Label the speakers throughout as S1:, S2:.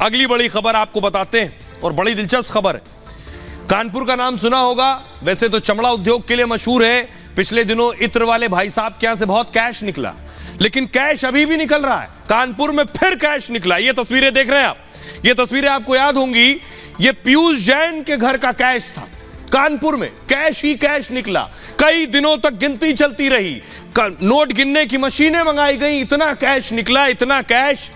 S1: अगली बड़ी खबर आपको बताते हैं और बड़ी दिलचस्प खबर है। कानपुर का नाम सुना होगा, वैसे तो चमड़ा उद्योग के लिए मशहूर है। पिछले दिनों इत्र वाले भाई साहब के यहां से बहुत कैश निकला, लेकिन कैश अभी भी निकल रहा है। कानपुर में फिर कैश निकला। ये तस्वीरें देख रहे हैं आप, ये तस्वीरें आपको याद होंगी। ये पीयूष जैन के घर का कैश था। कानपुर में कैश ही कैश निकला। कई दिनों तक गिनती चलती रही, नोट गिनने की मशीनें मंगाई गई। इतना कैश निकला, इतना कैश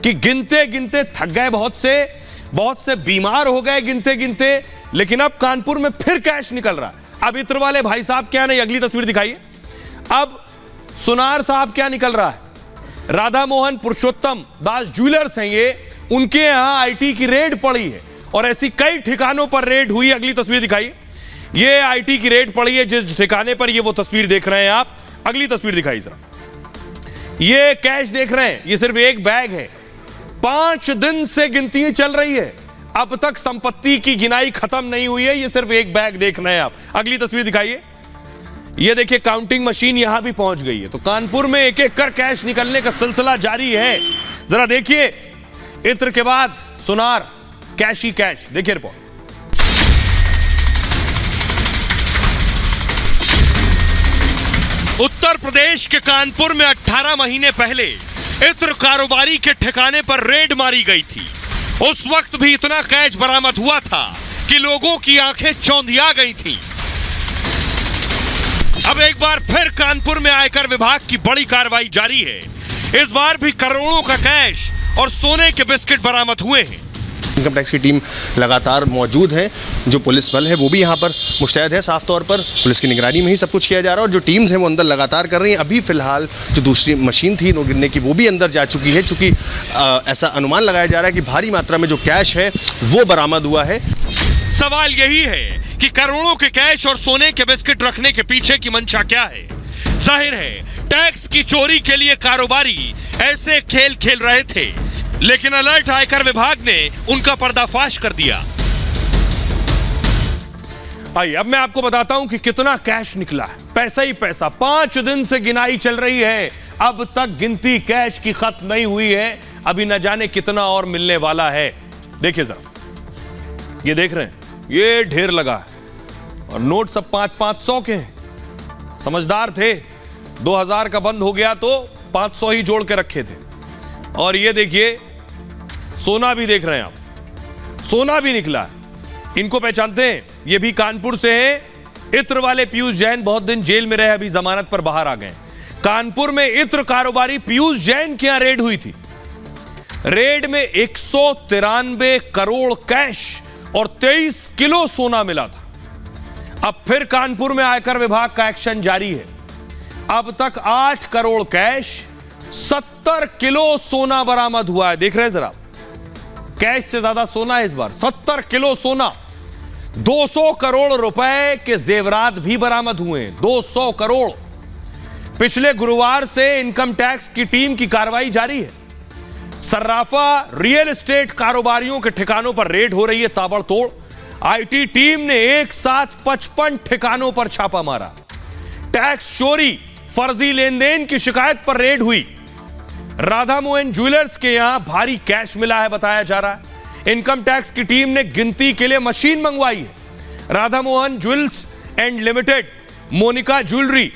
S1: कि गिनते गिनते थक गए। बहुत से बीमार हो गए गिनते गिनते। लेकिन अब कानपुर में फिर कैश निकल रहा है। अब इत्र वाले भाई साहब क्या नहीं, अगली तस्वीर दिखाइए। अब सुनार साहब क्या निकल रहा है। राधा मोहन पुरुषोत्तम दास ज्वेलर्स हैं ये, उनके यहां आईटी की रेड पड़ी है और ऐसी कई ठिकानों पर रेड हुई। अगली तस्वीर दिखाइए। ये आईटी की रेड पड़ी है जिस ठिकाने पर, ये वो तस्वीर देख रहे हैं आप। अगली तस्वीर दिखाइए जरा। ये कैश देख रहे हैं, ये सिर्फ एक बैग है। 5 दिन से गिनती चल रही है, अब तक संपत्ति की गिनाई खत्म नहीं हुई है। ये सिर्फ एक बैग देख रहे हैं आप। अगली तस्वीर दिखाइए। ये देखिए काउंटिंग मशीन यहां भी पहुंच गई है। तो कानपुर में एक एक कर कैश निकलने का सिलसिला जारी है। जरा देखिए, इत्र के बाद सुनार, कैश ही कैश। देखिए रिपोर्ट। उत्तर प्रदेश के कानपुर में 18 महीने पहले इत्र कारोबारी के ठिकाने पर रेड मारी गई थी। उस वक्त भी इतना कैश बरामद हुआ था कि लोगों की आंखें चौंधिया गई थीं। अब एक बार फिर कानपुर में आयकर विभाग की बड़ी कार्रवाई जारी है। इस बार भी करोड़ों का कैश और सोने के बिस्किट बरामद हुए हैं।
S2: इनकम टैक्स की टीम लगातार मौजूद है, जो पुलिस बल है वो भी यहाँ पर मुस्तैद है। साफ तौर पर पुलिस की निगरानी में ही सब कुछ किया जा रहा है और जो टीम्स हैं वो अंदर लगातार कर रही हैं। अभी फिलहाल जो दूसरी मशीन थी नोट गिनने की, वो भी अंदर जा चुकी है, चूँकि ऐसा अनुमान लगाया जा रहा है कि भारी मात्रा में जो कैश है वो बरामद हुआ है।
S1: सवाल यही है कि करोड़ों के कैश और सोने के बिस्किट रखने के पीछे की मंशा क्या है। जाहिर है टैक्स की चोरी के लिए कारोबारी ऐसे खेल खेल रहे थे, लेकिन अलर्ट आयकर विभाग ने उनका पर्दाफाश कर दिया। आइए अब मैं आपको बताता हूं कि कितना कैश निकला है। पैसा ही पैसा। 5 दिन से गिनाई चल रही है, अब तक गिनती कैश की खत्म नहीं हुई है। अभी न जाने कितना और मिलने वाला है। देखिए जरा, ये देख रहे हैं, ये ढेर लगा है और नोट सब 500 के हैं। समझदार थे, 2000 का बंद हो गया तो 500 ही जोड़ के रखे थे। और ये देखिए सोना भी देख रहे हैं आप, सोना भी निकला है। इनको पहचानते हैं, ये भी कानपुर से हैं। इत्र वाले पीयूष जैन बहुत दिन जेल में रहे, अभी जमानत पर बाहर आ गए। कानपुर में इत्र कारोबारी पीयूष जैन की यहां रेड हुई थी। रेड में 193 करोड़ कैश और 23 किलो सोना मिला था। अब फिर कानपुर में आयकर विभाग का एक्शन जारी है। अब तक 8 करोड़ कैश, 70 किलो सोना बरामद हुआ है। देख रहे हैं जरा, कैश से ज्यादा सोना है इस बार। 70 किलो सोना, 200 करोड़ रुपए के जेवरात भी बरामद हुए हैं। 200 करोड़। पिछले गुरुवार से इनकम टैक्स की टीम की कार्रवाई जारी है। सर्राफा रियल एस्टेट कारोबारियों के ठिकानों पर रेड हो रही है ताबड़तोड़। आईटी टीम ने एक साथ 55 ठिकानों पर छापा मारा। टैक्स चोरी, फर्जी लेन देन की शिकायत पर रेड हुई। राधा मोहन ज्वेलर्स के यहां भारी कैश मिला है बताया जा रहा है। इनकम टैक्स की टीम ने गिनती के लिए मशीन मंगवाई है। Radha Mohan jewels and limited, Monika jewellery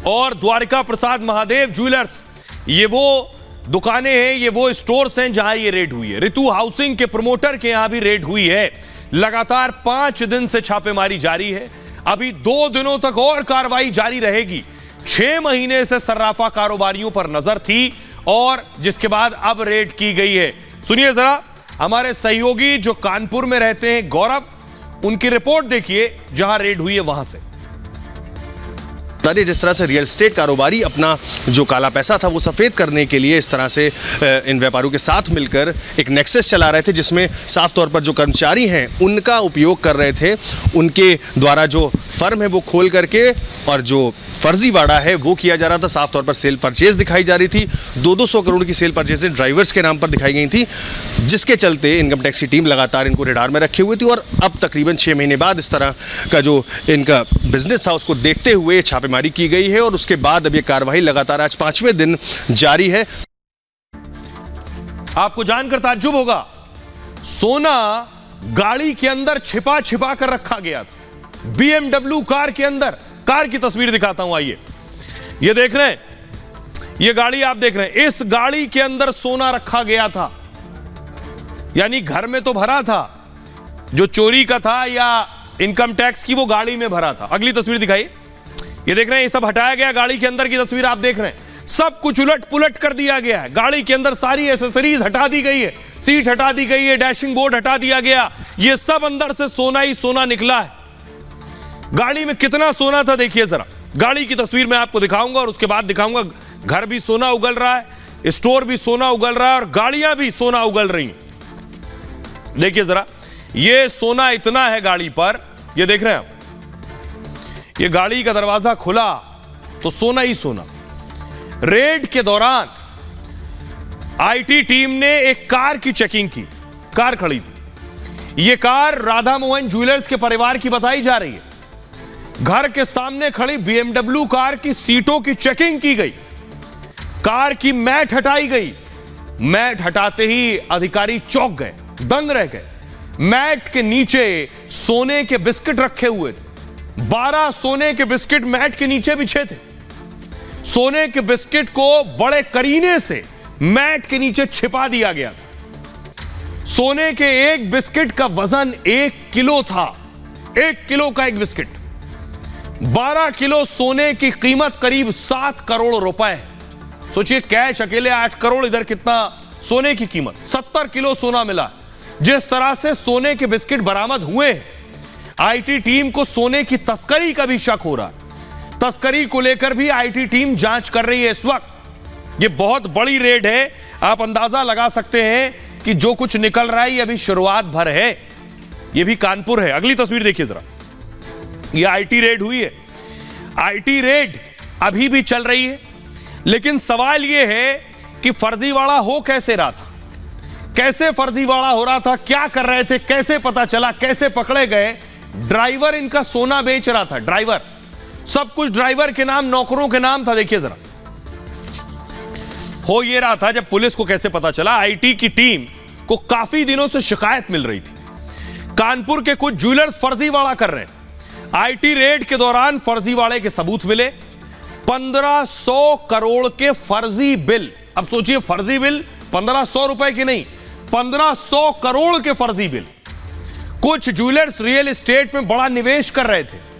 S1: और द्वारिका प्रसाद महादेव ज्वेलर्स, ये वो दुकानें हैं, ये वो स्टोर्स हैं जहां ये रेड हुई है। ऋतु हाउसिंग के प्रमोटर के यहां भी रेड हुई है। लगातार 5 दिन से छापेमारी जारी है। अभी 2 दिनों तक और कार्रवाई जारी रहेगी। 6 महीने से सर्राफा कारोबारियों पर नजर थी और जिसके बाद अब रेड की गई है। सुनिए जरा, हमारे सहयोगी जो कानपुर में रहते हैं गौरव, उनकी रिपोर्ट देखिए जहां रेड हुई है वहां से।
S2: जिस तरह से रियल एस्टेट कारोबारी अपना जो काला पैसा था वो सफ़ेद करने के लिए इस तरह से इन व्यापारियों के साथ मिलकर एक नेक्सस चला रहे थे, जिसमें साफ तौर पर जो कर्मचारी हैं उनका उपयोग कर रहे थे। उनके द्वारा जो फर्म है वो खोल करके और जो फर्जीवाड़ा है वो किया जा रहा था। साफ तौर पर सेल परचेज दिखाई जा रही थी। 200 करोड़ की सेल परचेज ड्राइवर्स के नाम पर दिखाई गई थी, जिसके चलते इनकम टैक्स की टीम लगातार इनको रेडार में रखे हुई थी। और अब तकरीबन 6 महीने बाद इस तरह का जो इनका बिजनेस था उसको देखते हुए छापेमारी की गई है और उसके बाद अब ये कार्रवाई लगातार आज 5वें दिन जारी है।
S1: आपको जानकर ताज्जुब होगा, सोना गाड़ी के अंदर छिपा छिपा कर रखा गया था, BMW कार के अंदर। कार की तस्वीर दिखाता हूं, आइए। ये देख रहे हैं, ये गाड़ी आप देख रहे हैं, इस गाड़ी के अंदर सोना रखा गया था। यानी घर में तो भरा था, जो चोरी का था या इनकम टैक्स की, वो गाड़ी में भरा था। अगली तस्वीर दिखाइए। ये देख रहे हैं, ये सब हटाया गया, गाड़ी के अंदर की तस्वीर आप देख रहे हैं। सब कुछ उलट पुलट कर दिया गया है, गाड़ी के अंदर सारी एसेसरीज हटा दी गई है, सीट हटा दी गई है, डैशिंग बोर्ड हटा दिया गया। ये सब अंदर से सोना ही सोना निकला है। गाड़ी में कितना सोना था देखिए जरा। गाड़ी की तस्वीर मैं आपको दिखाऊंगा और उसके बाद दिखाऊंगा घर भी सोना उगल रहा है, स्टोर भी सोना उगल रहा है और गाड़ियां भी सोना उगल रही हैं। देखिए जरा, ये सोना इतना है गाड़ी पर, ये देख रहे हैं आप, ये गाड़ी का दरवाजा खुला तो सोना ही सोना। रेड के दौरान आईटी टीम ने एक कार की चेकिंग की, कार खड़ी थी। ये कार राधा मोहन ज्वेलर्स के परिवार की बताई जा रही है। घर के सामने खड़ी BMW कार की सीटों की चेकिंग की गई, कार की मैट हटाई गई। मैट हटाते ही अधिकारी चौंक गए, दंग रह गए। मैट के नीचे सोने के बिस्किट रखे हुए थे, 12 सोने के बिस्किट मैट के नीचे बिछे थे। सोने के बिस्किट को बड़े करीने से मैट के नीचे छिपा दिया गया था। सोने के एक बिस्किट का वजन 1 किलो था, 1 किलो का एक बिस्किट। 12 किलो सोने की कीमत करीब 7 करोड़ रुपए है। सोचिए, कैश अकेले 8 करोड़, इधर कितना सोने की कीमत, 70 किलो सोना मिला। जिस तरह से सोने के बिस्किट बरामद हुए, आईटी टीम को सोने की तस्करी का भी शक हो रहा है। तस्करी को लेकर भी आईटी टीम जांच कर रही है इस वक्त। यह बहुत बड़ी रेड है, आप अंदाजा लगा सकते हैं कि जो कुछ निकल रहा है ये अभी शुरुआत भर है। यह भी कानपुर है। अगली तस्वीर देखिए जरा, ये आईटी रेड हुई है। आईटी रेड अभी भी चल रही है, लेकिन सवाल यह है कि फर्जीवाड़ा हो कैसे रहा था, कैसे फर्जीवाड़ा हो रहा था, क्या कर रहे थे, कैसे पता चला, कैसे पकड़े गए। ड्राइवर इनका सोना बेच रहा था, ड्राइवर, सब कुछ ड्राइवर के नाम, नौकरों के नाम था। देखिए जरा, हो ये रहा था। जब पुलिस को कैसे पता चला, आईटी की टीम को काफी दिनों से शिकायत मिल रही थी, कानपुर के कुछ ज्वेलर्स फर्जीवाड़ा कर रहे हैं। आईटी रेड के दौरान फर्जीवाड़े के सबूत मिले, 1500 करोड़ के फर्जी बिल। अब सोचिए, फर्जी बिल 1500 रुपए के नहीं, 1500 करोड़ के फर्जी बिल। कुछ ज्वेलर्स रियल एस्टेट में बड़ा निवेश कर रहे थे,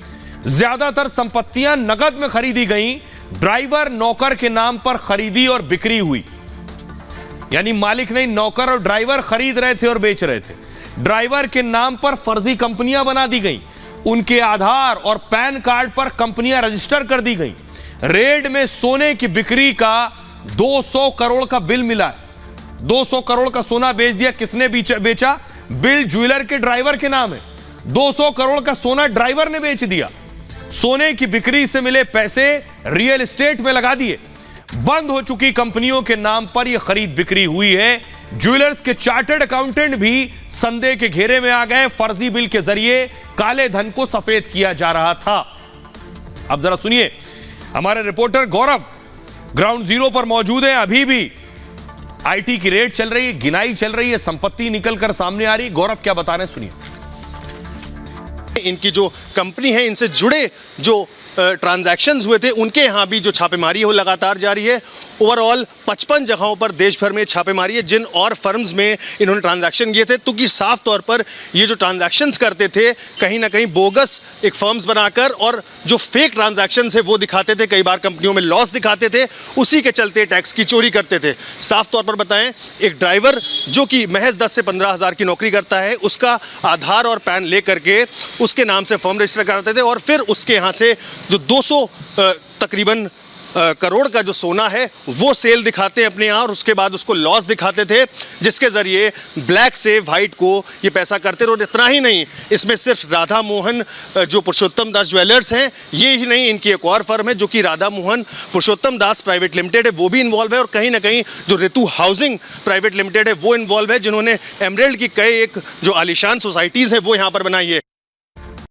S1: ज्यादातर संपत्तियां नगद में खरीदी गई, ड्राइवर नौकर के नाम पर खरीदी और बिक्री हुई। यानी मालिक नहीं, नौकर और ड्राइवर खरीद रहे थे और बेच रहे थे। ड्राइवर के नाम पर फर्जी कंपनियां बना दी गई, उनके आधार और पैन कार्ड पर कंपनियां रजिस्टर कर दी गई। रेड में सोने की बिक्री का 200 करोड़ का बिल मिला है। 200 करोड़ का सोना बेच दिया। किसने बेचा? बिल ज्वेलर के ड्राइवर के नाम है। 200 करोड़ का सोना ड्राइवर ने बेच दिया। सोने की बिक्री से मिले पैसे रियल एस्टेट में लगा दिए। बंद हो चुकी कंपनियों के नाम पर यह खरीद बिक्री हुई है। ज्वेलर्स के चार्टर्ड अकाउंटेंट भी संदेह के घेरे में आ गए। फर्जी बिल के जरिए काले धन को सफेद किया जा रहा था। अब जरा सुनिए, हमारे रिपोर्टर गौरव ग्राउंड जीरो पर मौजूद है। अभी भी आईटी की रेड चल रही है, गिनाई चल रही है, संपत्ति निकलकर सामने आ रही है। गौरव क्या बता रहे हैं, सुनिए।
S2: इनकी जो कंपनी है, इनसे जुड़े जो ट्रांजैक्शंस हुए थे, उनके यहाँ भी जो छापेमारी है वो लगातार जारी है। ओवरऑल 55 जगहों पर देश भर में छापेमारी है, जिन और फर्म्स में इन्होंने ट्रांजैक्शन किए थे। तो कि साफ तौर पर ये जो ट्रांजैक्शंस करते थे, कहीं ना कहीं बोगस एक फर्म्स बनाकर और जो फेक ट्रांजैक्शंस है वो दिखाते थे, कई बार कंपनियों में लॉस दिखाते थे, उसी के चलते टैक्स की चोरी करते थे। साफ तौर पर बताएं, एक ड्राइवर जो कि महज 10 से 15 हज़ार की नौकरी करता है, उसका आधार और पैन ले करके उसके नाम से फर्म रजिस्टर करते थे और फिर उसके यहाँ से जो 200 तकरीबन करोड़ का जो सोना है वो सेल दिखाते हैं अपने यहाँ, और उसके बाद उसको लॉस दिखाते थे, जिसके ज़रिए ब्लैक से वाइट को ये पैसा करते रहे। और इतना ही नहीं, इसमें सिर्फ राधा मोहन जो पुरुषोत्तम दास ज्वेलर्स हैं, ये ही नहीं, इनकी एक और फर्म है जो कि राधा मोहन पुरुषोत्तम दास प्राइवेट लिमिटेड है, वो भी इन्वॉल्व है। और कहीं ना कहीं जो ऋतु हाउसिंग प्राइवेट लिमिटेड है वो इन्वॉल्व है, जिन्होंने एमरेल्ड की कई एक जो आलिशान सोसाइटीज़ है वो यहाँ पर बनाई है।